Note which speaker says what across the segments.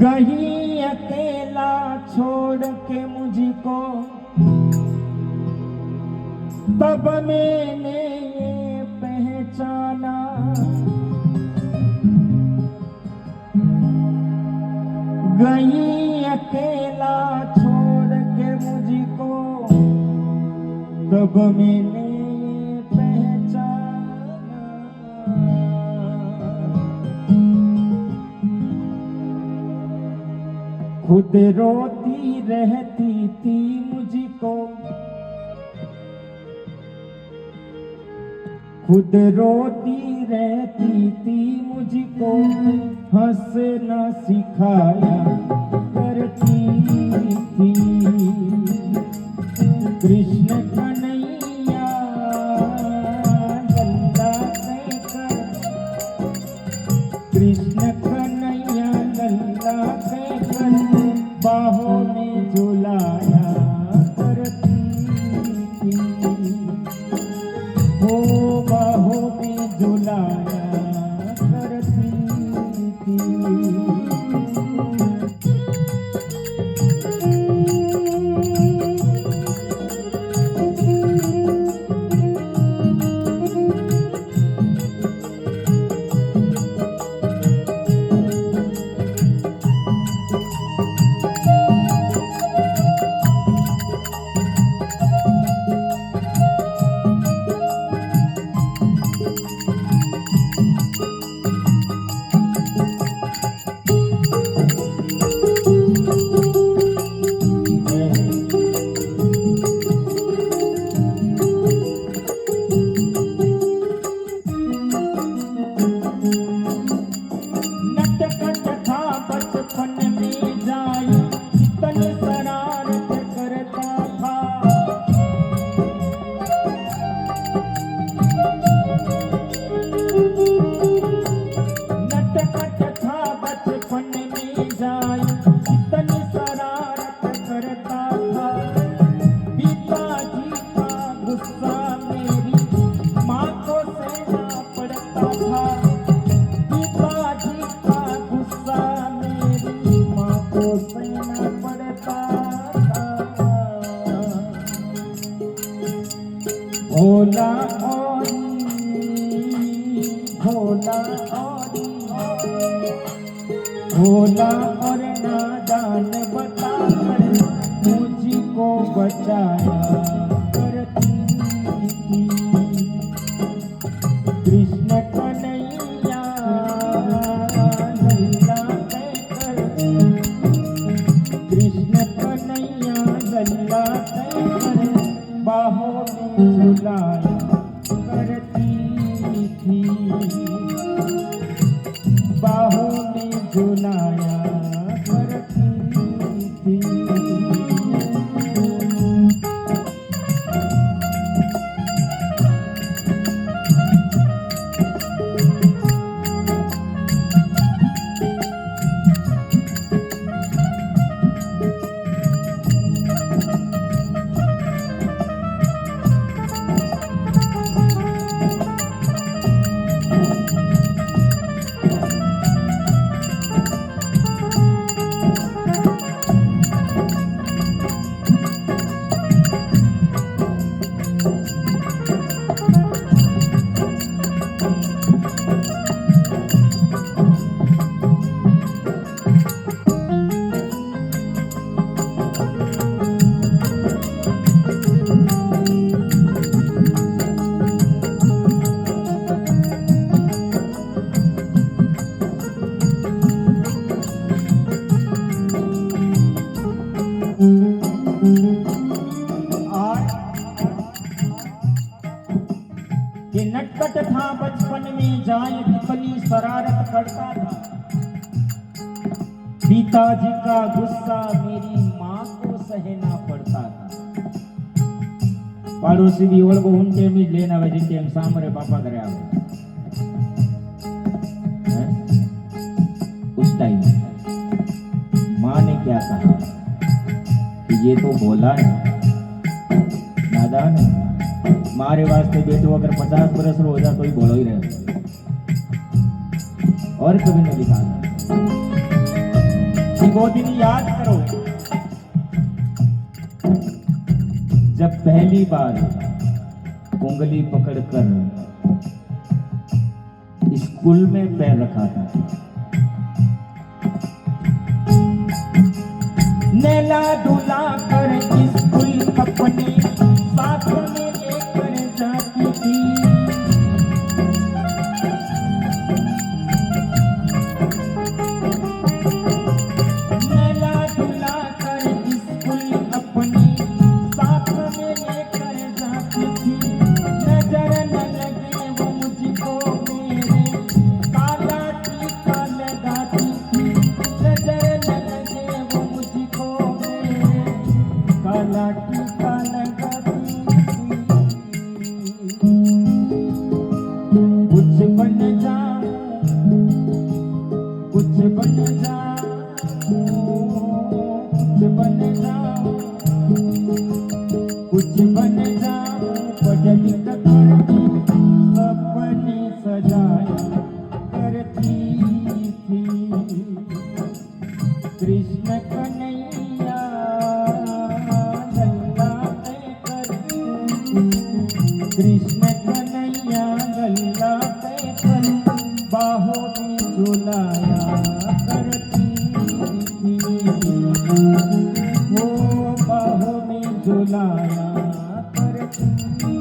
Speaker 1: गई अकेला छोड़ के मुझको, तब मैंने ये पहचाना गई अकेला छोड़ के मुझको, तब मैंने ये पहचाना। खुद रोती रहती थी मुझको, खुद रोती रहती थी मुझको, हंसना सिखाया करती थी। कृष्ण कन्हैया गल्ला कहकर, कृष्ण कन्हैया गल्ला कहकर बाहों में झुलाया करती थी। हो बाहों में झुलाया करती थी। भोला भोला और नादान बताकर मुझको बचाया करती थी। कृष्ण कन्हैया गल्ला कहकर, कृष्ण कन्हैया गल्ला कहकर बाहों में झुलाया करती थी। बाहों में झुलाया करती थी। ये नटखट था बचपन में, जाए कितनी शरारत करता था। पिताजी का गुस्सा मेरी माँ को सहना पड़ता था। पड़ोसी भी और वो उनके भी लेना वजह से हम सामरे पापा करे आवे उस टाइम माँ ने क्या कहा कि ये तो भोला है, नादान है, मारे वास्ते बेटो अगर 50 बरस हो जा तो ही भोलो ही रहे और कभी नहीं दिखाना। वो दिन याद करो जब पहली बार उंगली पकड़कर स्कूल में पैर रखा था। नैला धुला कर स्कूल अपने साथ में लेकर जाती थी। कुछ बन जाऊं पढ़ लिख करती सपने सजाया करती थी। कृष्ण कन्हैया गल्ला कर, कृष्ण कन्हैया गल्ला कर बाहों में झुलाया करती थी। वो बाहों में झुलाया करती थी।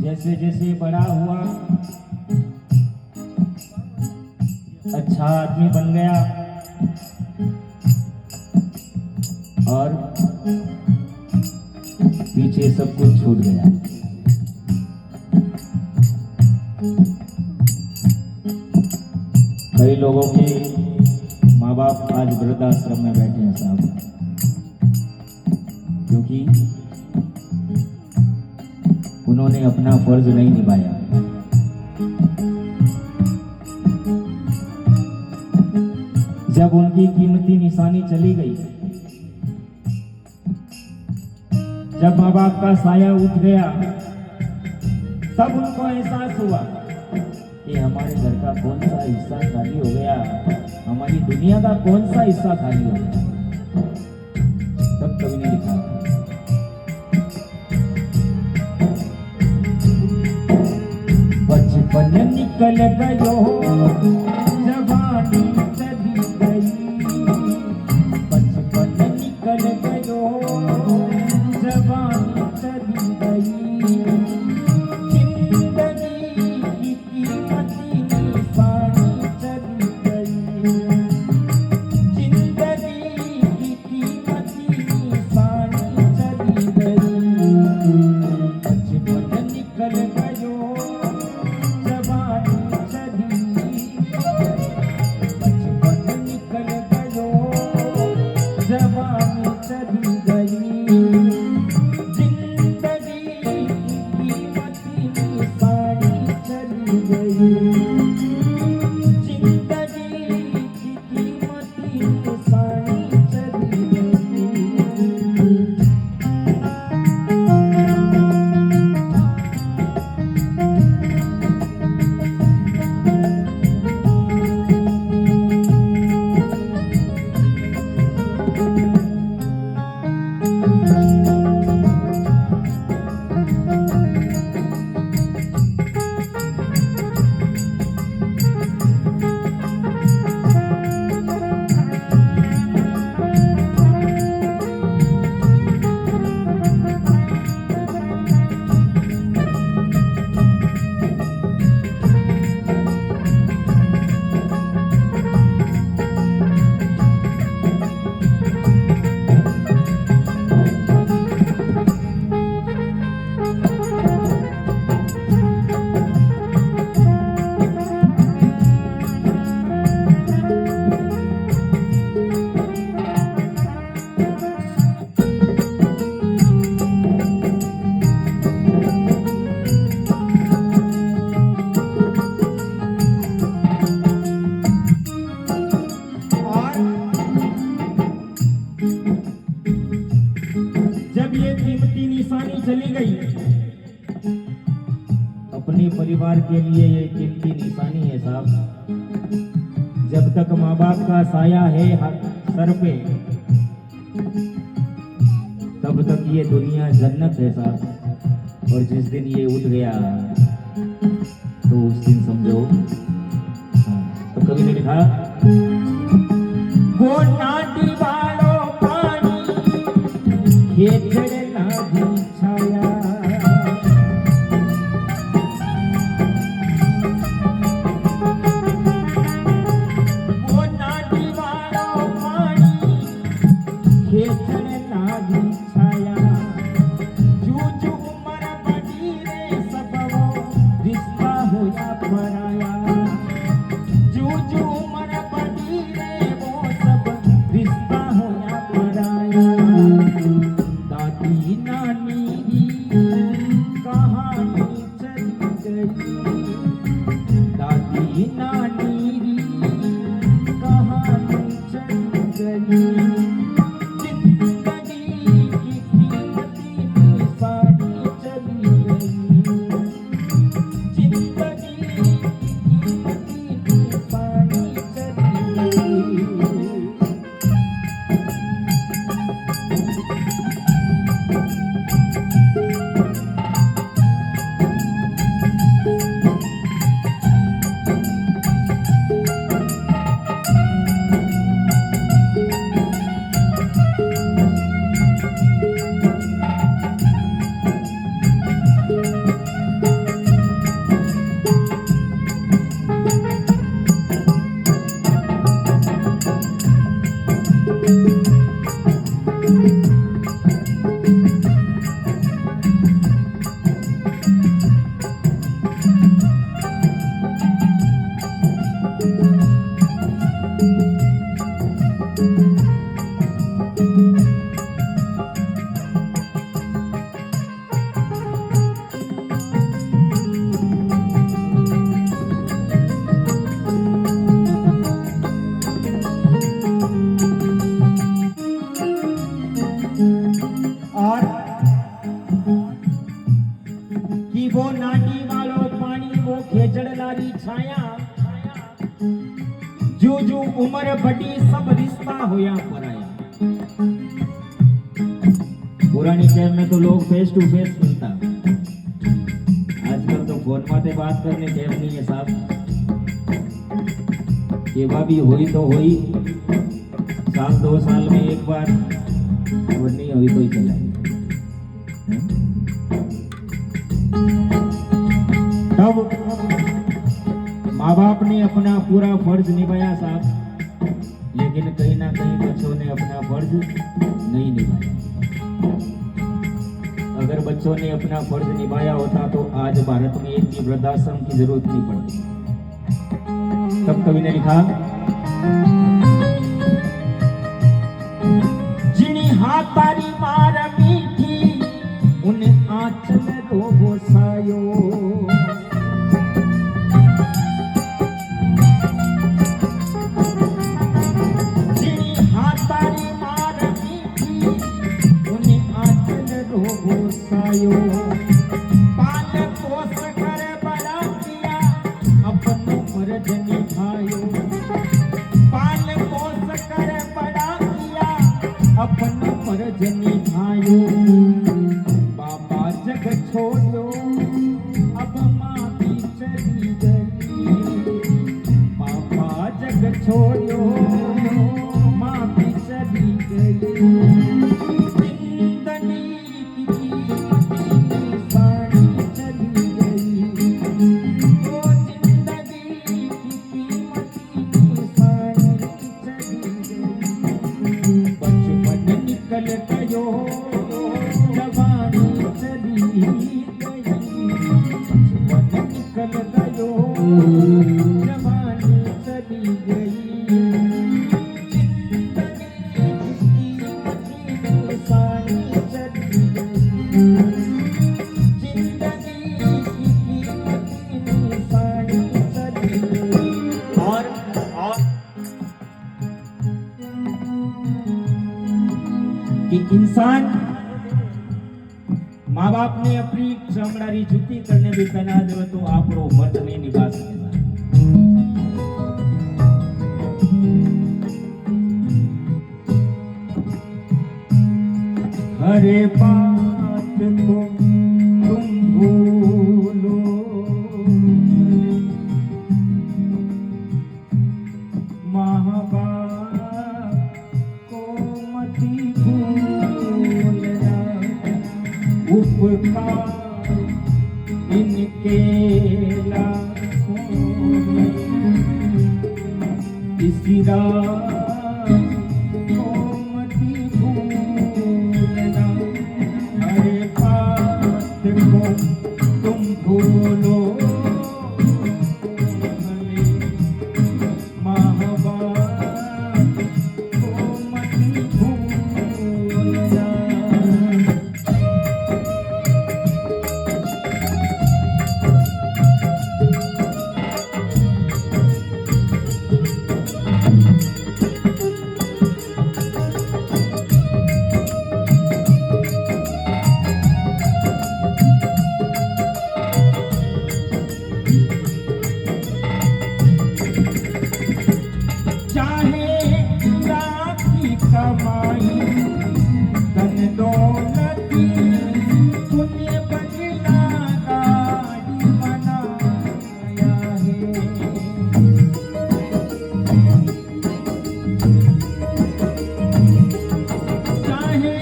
Speaker 1: जैसे जैसे बड़ा हुआ अच्छा आदमी बन गया और पीछे सब कुछ छूट गया। कई लोगों के माँ बाप आज वृद्धाश्रम में बैठे हैं साहब, क्योंकि उन्होंने अपना फर्ज नहीं निभाया। जब उनकी कीमती निशानी चली गई, जब माँ बाप का साया उठ गया, तब उनको एहसास हुआ कि हमारे घर का कौन सा हिस्सा खाली हो गया, हमारी दुनिया का कौन सा हिस्सा खाली हो गया। तब कवि ने लिखा, बचपन निकल गयो जवानी चली गई, बचपन निकल गयो जवानी चली गई। जिंदगी की कीमती निशानी चली गई, जिंदगी की कीमती निशानी चली गई। बचपन निकल गयो जवानी चली, निशानी चली गई। अपने परिवार के लिए ये कीमती निशानी है साहब। जब तक माँ बाप का साया है सर पे, तब तक ये दुनिया जन्नत है साहब। और जिस दिन ये उठ गया तो उस दिन समझो। तो कवि ने लिखा, वो नाटी वालो पानी खेचड़ लागी छाया, वो नाटी वालो पानी खेचड़ लागी छाया, जूझ उमर बड़ी रे सब वो रिश्ता होया पराया, जूझ उमर बड़ी रे वो सब रिश्ता होया पराया। दादी नानी की कहानी चली गई, दादी नानी की कहानी चली गई। जिंदगी की कीमती निशानी चली गई, जिंदगी की कीमती निशानी चली गई। और कि वो नाटी वालो पानी वो खेचड़ लारी छाया, जो जो उम्र बड़ी सब रिश्ता होया पराया। पुरानी टाइम में तो लोग फेस टू फेस मिलता, आजकल तो फोन माते बात करने टाइम नहीं है साहब। केवा भी हुई तो हुई, साल 2 साल में एक बार, और नहीं हुई तो ही चला। तब माँ बाप ने अपना पूरा फर्ज निभाया साहब, लेकिन कहीं ना कहीं बच्चों ने अपना फर्ज नहीं निभाया। अगर बच्चों ने अपना फर्ज निभाया होता तो आज भारत में इतनी वृद्धाश्रम की जरूरत नहीं पड़ती। तब कवि ने लिखा, जिनी हाथारी मार मीठी उन्हें आंचल रोगो सायो, जिनी हाथारी मार मीठी उन्हें आंचल रोगो सायो, पाल पोस कर बड़ा किया अपनो फर्ज निभायो, पाल पोस कर बड़ा किया अपनो फर्ज निभायो। बाबा जग छोड़ो अब माँ भी चली गई, बाबा जग छोड़ो माँ भी चली गई। जिंदगी की कीमती निशानी चली गई, ओ जिंदगी की कीमती निशानी चली गई। बचपन निकल गयो जवानी चली गई, बचपन निकल गयो जवानी चली गई। माँ बाप ने अपनी चमड़ारी जूती करने भी पहना दे तो आप व्रत नहीं निभा सकेगा। हरे बात को तुम भूलो, माँ बाप को मती भूलना, उपकार इनके लाखों इसी रात को मती भूलना, हरे बात को तुम भूलो, माँ बाप को मती भूलना। कमाई धन दौलती तूने बंगला गाड़ी बनाया है, चाहे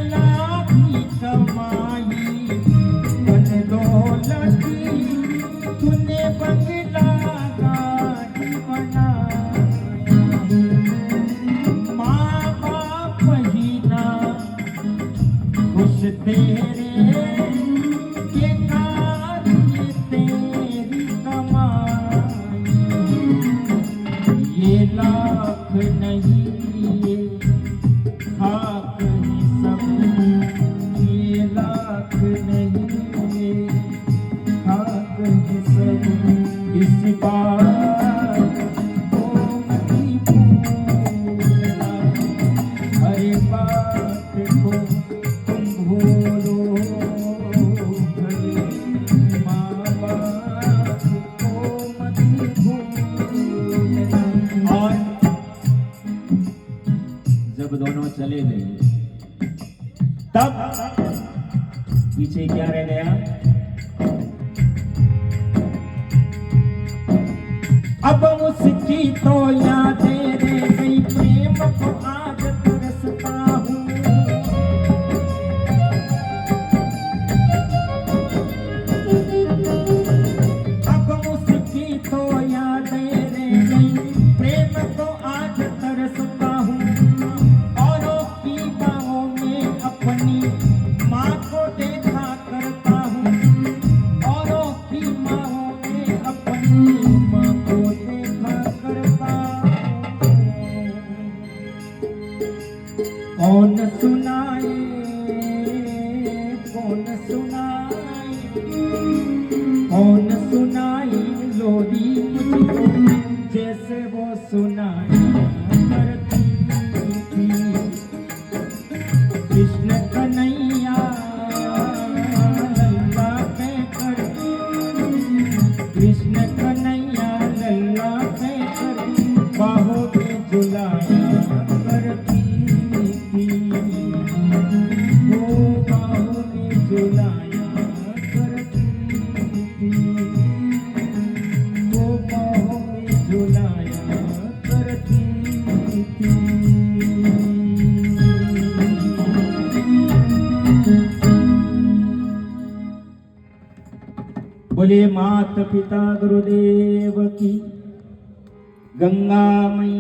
Speaker 1: लाख की कमाई धन दौलती तूने बंगला गाड़ी बनाया, खुश तेरे के काज ये तेरी कमाई, ये लाख नहीं ये खाक ही सब, ये लाख नहीं ये खाक ही सब, इस बात को मती भूलना, हरे बात को भूलो, माँ बाप को मती भूलना। और जब दोनों चले गए तब पीछे क्या रह गया? अब उसकी तो यादें रह गई, प्रेम को आज तरसता हूँ, माँ को देखा करता हूँ, औरों की माँओं में अपनी माँ को देखा करता हूँ। कौन सुनाए, कौन सुनाए, कौन सुनाए लोरी मुझको, जैसे वो सुनाए करती थी। कृष्ण कन्हैया लल्ला कहकर, कृष्ण कन्हैया लल्ला कहकर बाहों में झुलाया करती थी, वो बाहों में झुलाया करती थी, वो बाहों में झुलाया करती थी। बोले मात पिता गुरुदेव की, गंगा मैया।